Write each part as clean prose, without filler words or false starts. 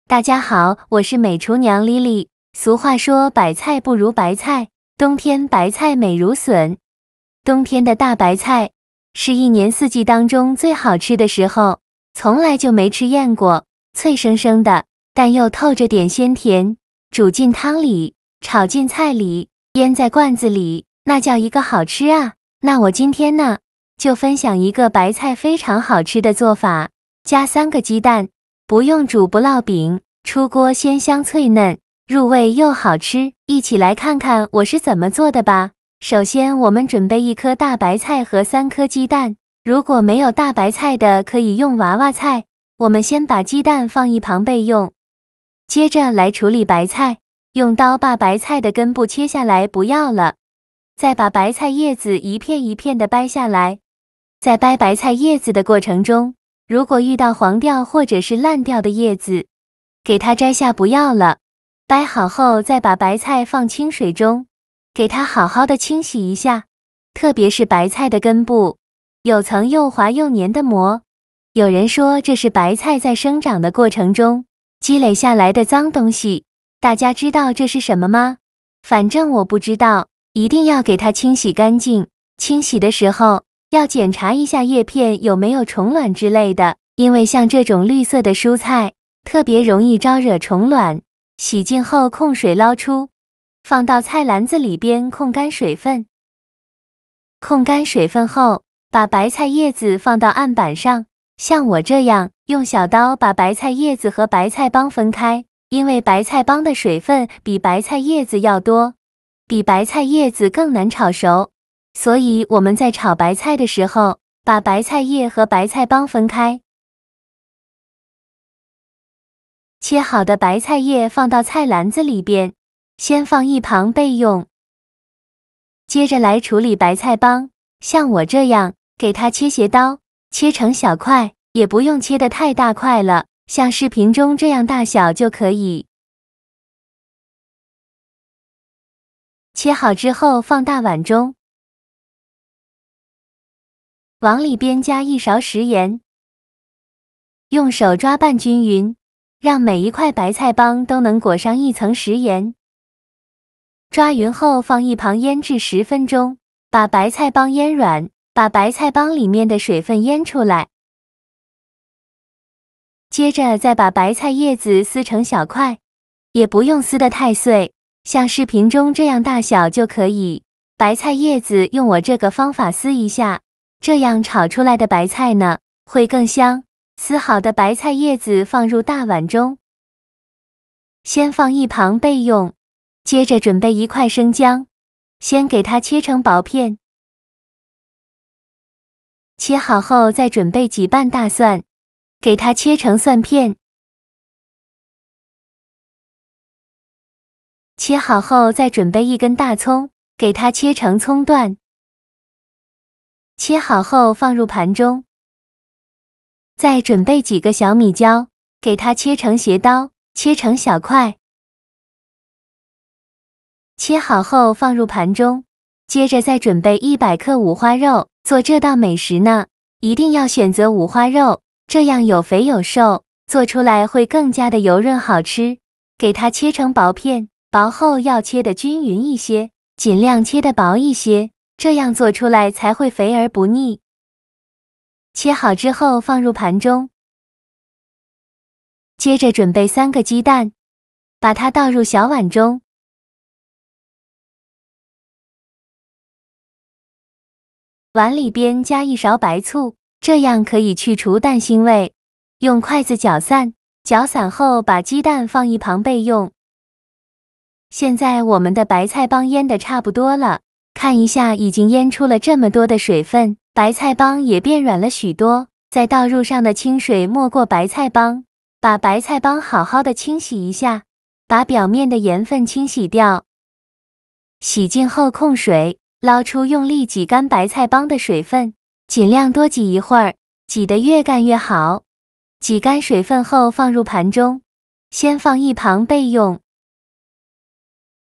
大家好，我是美厨娘丽丽。俗话说白菜不如白菜，冬天白菜美如笋。冬天的大白菜是一年四季当中最好吃的时候，从来就没吃厌过，脆生生的，但又透着点鲜甜，煮进汤里，炒进菜里，腌在罐子里，那叫一个好吃啊！那我今天呢，就分享一个白菜非常好吃的做法，加3个鸡蛋，不用煮不烙饼，出锅鲜香脆嫩，入味又好吃。一起来看看我是怎么做的吧。首先我们准备1颗大白菜和3颗鸡蛋，如果没有大白菜的可以用娃娃菜。我们先把鸡蛋放一旁备用，接着来处理白菜，用刀把白菜的根部切下来不要了，再把白菜叶子一片一片的掰下来。在掰白菜叶子的过程中，如果遇到黄掉或者是烂掉的叶子，给它摘下不要了。掰好后再把白菜放清水中，给它好好的清洗一下，特别是白菜的根部，有层又滑又黏的膜。有人说这是白菜在生长的过程中积累下来的脏东西，大家知道这是什么吗？反正我不知道，一定要给它清洗干净。清洗的时候要检查一下叶片有没有虫卵之类的，因为像这种绿色的蔬菜特别容易招惹虫卵。洗净后控水捞出，放到菜篮子里边控干水分。控干水分后，把白菜叶子放到案板上，像我这样用小刀把白菜叶子和白菜帮分开，因为白菜帮的水分比白菜叶子要多，比白菜叶子更难炒熟，所以我们在炒白菜的时候，把白菜叶和白菜帮分开。切好的白菜叶放到菜篮子里边，先放一旁备用。接着来处理白菜帮，像我这样给它切斜刀，切成小块，也不用切得太大块了，像视频中这样大小就可以。切好之后放大碗中，往里边加1勺食盐，用手抓拌均匀，让每一块白菜帮都能裹上一层食盐。抓匀后放一旁腌制10分钟，把白菜帮腌软，把白菜帮里面的水分腌出来。接着再把白菜叶子撕成小块，也不用撕得太碎，像视频中这样大小就可以。白菜叶子用我这个方法撕一下，这样炒出来的白菜呢，会更香。撕好的白菜叶子放入大碗中，先放一旁备用。接着准备1块生姜，先给它切成薄片。切好后再准备几瓣大蒜，给它切成蒜片。切好后再准备1根大葱，给它切成葱段。切好后放入盘中。再准备几个小米椒，给它切成斜刀，切成小块。切好后放入盘中，接着再准备100克五花肉。做这道美食呢，一定要选择五花肉，这样有肥有瘦，做出来会更加的油润好吃。给它切成薄片，薄后要切得均匀一些，尽量切得薄一些，这样做出来才会肥而不腻。切好之后放入盘中，接着准备3个鸡蛋，把它倒入小碗中。碗里边加1勺白醋，这样可以去除蛋腥味。用筷子搅散，搅散后把鸡蛋放一旁备用。现在我们的白菜帮腌得差不多了，看一下已经腌出了这么多的水分，白菜帮也变软了许多。再倒入上的清水没过白菜帮，把白菜帮好好的清洗一下，把表面的盐分清洗掉。洗净后控水捞出，用力挤干白菜帮的水分，尽量多挤一会儿，挤得越干越好。挤干水分后放入盘中，先放一旁备用。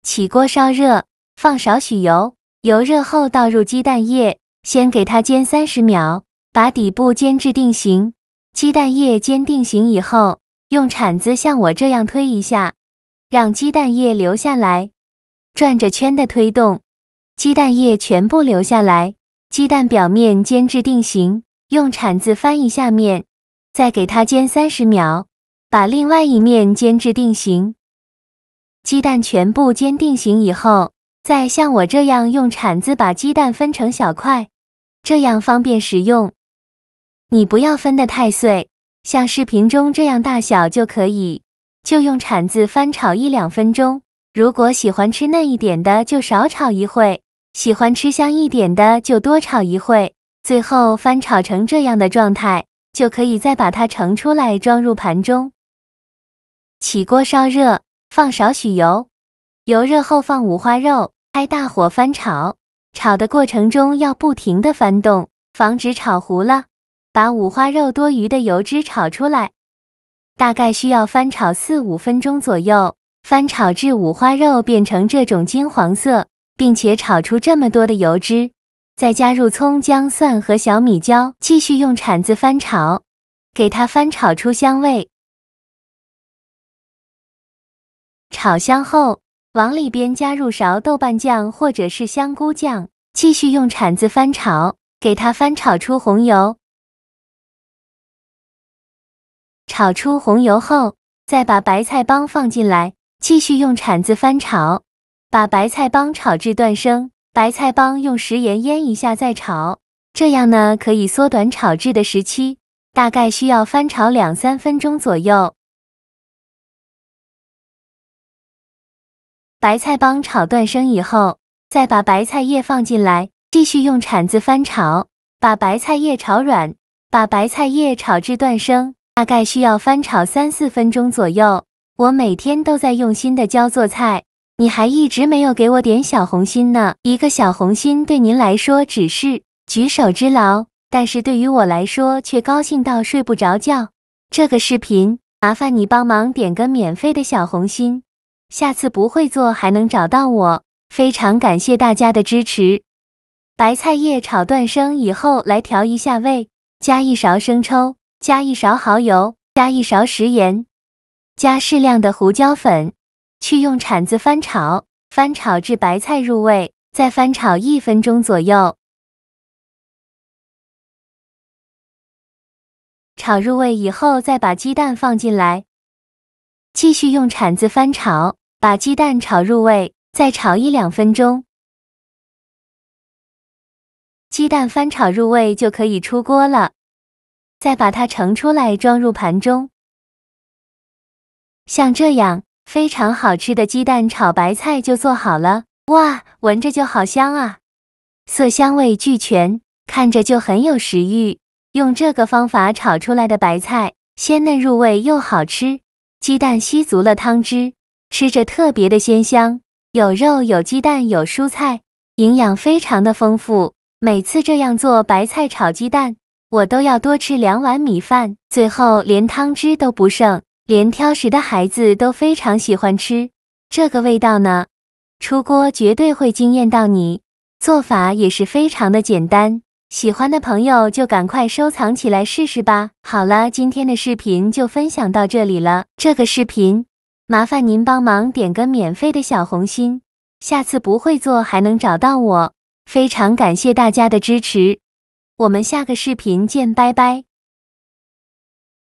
起锅烧热，放少许油，油热后倒入鸡蛋液，先给它煎30秒，把底部煎至定型。鸡蛋液煎定型以后，用铲子像我这样推一下，让鸡蛋液流下来，转着圈的推动，鸡蛋液全部流下来，鸡蛋表面煎至定型，用铲子翻一下面，再给它煎30秒，把另外一面煎至定型。鸡蛋全部煎定型以后，再像我这样用铲子把鸡蛋分成小块，这样方便食用。你不要分得太碎，像视频中这样大小就可以，就用铲子翻炒1-2分钟。如果喜欢吃嫩一点的就少炒一会，喜欢吃香一点的就多炒一会，最后翻炒成这样的状态，就可以再把它盛出来装入盘中。起锅烧热，放少许油，油热后放五花肉，开大火翻炒，炒的过程中要不停地翻动，防止炒糊了。把五花肉多余的油脂炒出来，大概需要翻炒4-5分钟左右，翻炒至五花肉变成这种金黄色，并且炒出这么多的油脂，再加入葱、姜、蒜和小米椒，继续用铲子翻炒，给它翻炒出香味。炒香后，往里边加入勺豆瓣酱或者是香菇酱，继续用铲子翻炒，给它翻炒出红油。炒出红油后，再把白菜帮放进来，继续用铲子翻炒，把白菜帮炒至断生。白菜帮用食盐腌一下再炒，这样呢可以缩短炒制的时期，大概需要翻炒2-3分钟左右。白菜帮炒断生以后，再把白菜叶放进来，继续用铲子翻炒，把白菜叶炒软，把白菜叶炒至断生。大概需要翻炒3-4分钟左右。我每天都在用心的教做菜，你还一直没有给我点小红心呢。一个小红心对您来说只是举手之劳，但是对于我来说却高兴到睡不着觉。这个视频麻烦你帮忙点个免费的小红心，下次不会做还能找到我。非常感谢大家的支持。白菜叶炒断生以后，来调一下味，加1勺生抽，加1勺蚝油，加1勺食盐，加适量的胡椒粉，去用铲子翻炒，翻炒至白菜入味，再翻炒1分钟左右。炒入味以后，再把鸡蛋放进来，继续用铲子翻炒，把鸡蛋炒入味，再炒1-2分钟。鸡蛋翻炒入味就可以出锅了。再把它盛出来装入盘中。像这样非常好吃的鸡蛋炒白菜就做好了。哇，闻着就好香啊！色香味俱全，看着就很有食欲。用这个方法炒出来的白菜，鲜嫩入味又好吃，鸡蛋吸足了汤汁，吃着特别的鲜香。有肉有鸡蛋有蔬菜，营养非常的丰富。每次这样做白菜炒鸡蛋，我都要多吃2碗米饭，最后连汤汁都不剩，连挑食的孩子都非常喜欢吃。这个味道呢，出锅绝对会惊艳到你。做法也是非常的简单，喜欢的朋友就赶快收藏起来试试吧。好了，今天的视频就分享到这里了。这个视频麻烦您帮忙点个免费的小红心，下次不会做还能找到我。非常感谢大家的支持。我们下个视频见，拜拜。